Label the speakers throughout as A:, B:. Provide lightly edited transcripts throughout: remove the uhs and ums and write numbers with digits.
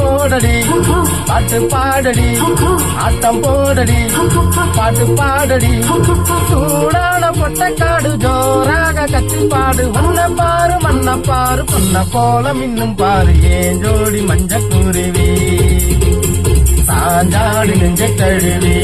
A: போடடி பாட்டு பாடடி ஆட்டம் போடடி பாட்டு பாடடி சூடான பொட்டக்காடு ஜோராக கத்தி பாடு உன்ன பாரு மண்ண பாரு பொன்ன போல மின்னும் பாரு ஏன் ஜோடி மஞ்ச குருவி சாஞ்சாடு நெஞ்ச தழுவி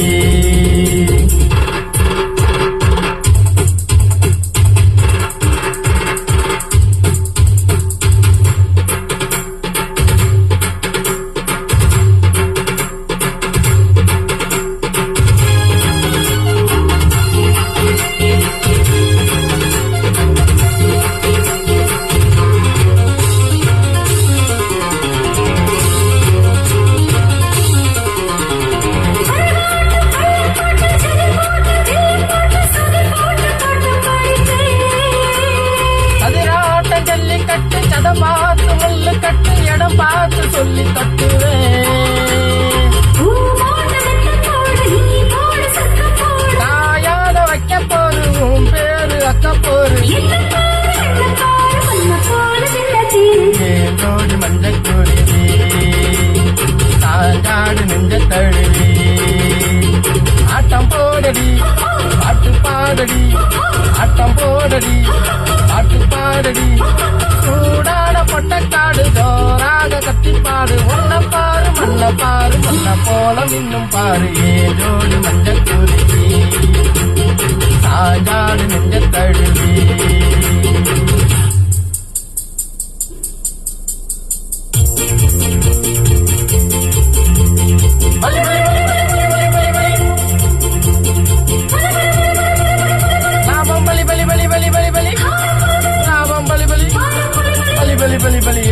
A: பார்த்து முள்ளு கட்டு இடம் பார்த்து சொல்லி தட்டுவேன் தாயாத வைக்க போரு உன் பேரு அக்க போரு ஜோடி மஞ்ச குருவி சாஞ்சாடு நெஞ்ச தழுவி ஆட்டம் போடடி பாட்டு பாடடி ஆட்டம் போடடி பாட்டு பாடடி சூடான பொட்டக்காடு ஜோராக கத்திப்பாடு உன்ன பாரு மண்ண பாரு மண்ண போல மின்னும் பாரு ஏ ஜோடி மஞ்ச குருவி சாஞ்சாடு நெஞ்ச தழுவி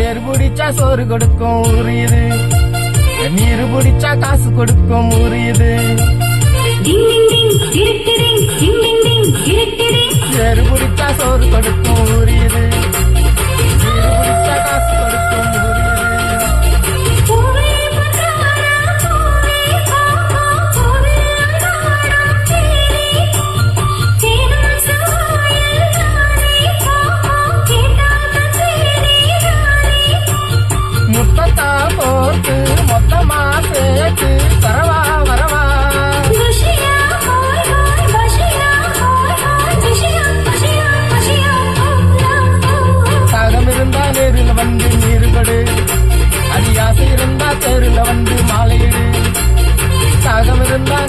A: ஏறு பிடிச்சா சோறு கொடுக்கும் உரியுது நீரு பிடிச்சா காசு கொடுக்கும் உரியுது ஏறு பிடிச்சா சோறு கொடுக்கும் உரியுது நீரு பிடிச்சா காசு கொடுக்கும் உரியுது போட்டு மொத்தமா சேர்த்து தரவா வரவா தாகம் இருந்தா நேரில் வந்து நீருகடு அடியாசை இருந்தா தேரில் வந்து மாலையிடு தாகம் இருந்தா